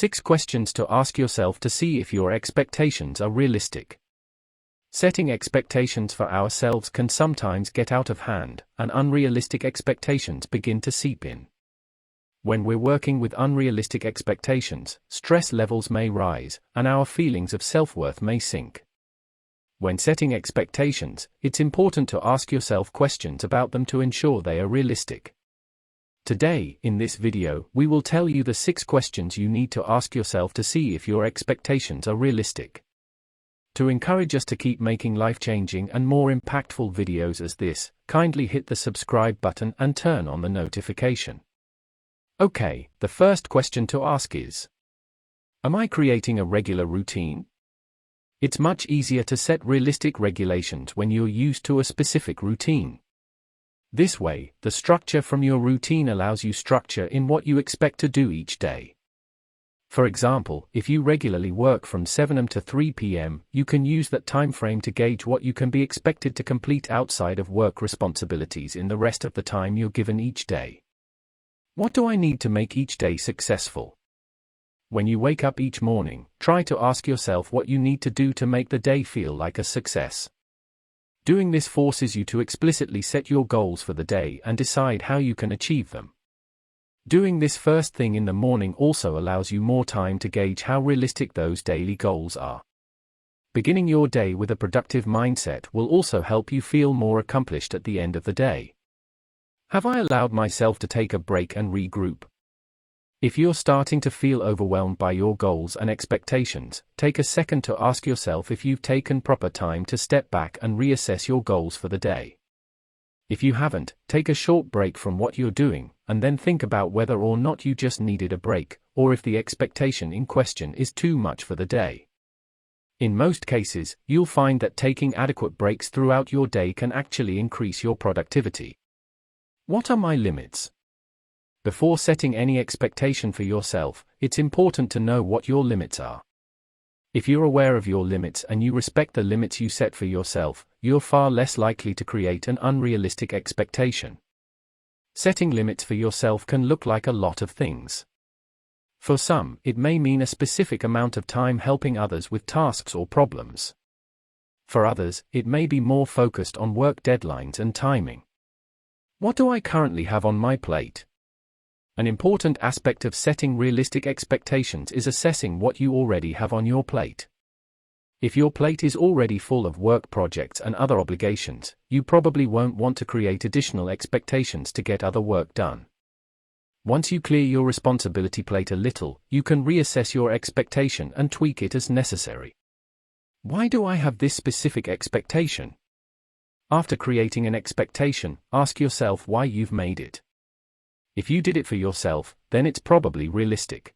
6 questions to ask yourself to see if your expectations are realistic. Setting expectations for ourselves can sometimes get out of hand, and unrealistic expectations begin to seep in. When we're working with unrealistic expectations, stress levels may rise, and our feelings of self-worth may sink. When setting expectations, it's important to ask yourself questions about them to ensure they are realistic. Today, in this video, we will tell you the 6 questions you need to ask yourself to see if your expectations are realistic. To encourage us to keep making life-changing and more impactful videos as this, kindly hit the subscribe button and turn on the notification. Okay, the first question to ask is: am I creating a regular routine? It's much easier to set realistic regulations when you're used to a specific routine. This way, the structure from your routine allows you structure in what you expect to do each day. For example, if you regularly work from 7 am to 3 p.m., you can use that time frame to gauge what you can be expected to complete outside of work responsibilities in the rest of the time you're given each day. What do I need to make each day successful? When you wake up each morning, try to ask yourself what you need to do to make the day feel like a success. Doing this forces you to explicitly set your goals for the day and decide how you can achieve them. Doing this first thing in the morning also allows you more time to gauge how realistic those daily goals are. Beginning your day with a productive mindset will also help you feel more accomplished at the end of the day. Have I allowed myself to take a break and regroup? If you're starting to feel overwhelmed by your goals and expectations, take a second to ask yourself if you've taken proper time to step back and reassess your goals for the day. If you haven't, take a short break from what you're doing, and then think about whether or not you just needed a break, or if the expectation in question is too much for the day. In most cases, you'll find that taking adequate breaks throughout your day can actually increase your productivity. What are my limits? Before setting any expectation for yourself, it's important to know what your limits are. If you're aware of your limits and you respect the limits you set for yourself, you're far less likely to create an unrealistic expectation. Setting limits for yourself can look like a lot of things. For some, it may mean a specific amount of time helping others with tasks or problems. For others, it may be more focused on work deadlines and timing. What do I currently have on my plate? An important aspect of setting realistic expectations is assessing what you already have on your plate. If your plate is already full of work projects and other obligations, you probably won't want to create additional expectations to get other work done. Once you clear your responsibility plate a little, you can reassess your expectation and tweak it as necessary. Why do I have this specific expectation? After creating an expectation, ask yourself why you've made it. If you did it for yourself, then it's probably realistic.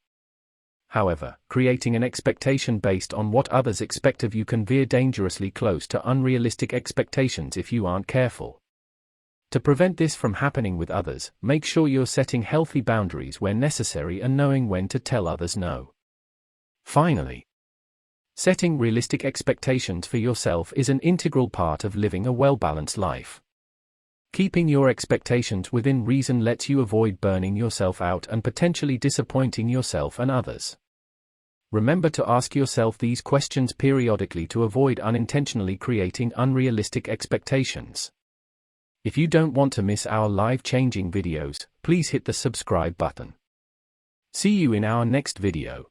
However, creating an expectation based on what others expect of you can veer dangerously close to unrealistic expectations if you aren't careful. To prevent this from happening with others, make sure you're setting healthy boundaries where necessary and knowing when to tell others no. Finally, setting realistic expectations for yourself is an integral part of living a well-balanced life. Keeping your expectations within reason lets you avoid burning yourself out and potentially disappointing yourself and others. Remember to ask yourself these questions periodically to avoid unintentionally creating unrealistic expectations. If you don't want to miss our life-changing videos, please hit the subscribe button. See you in our next video.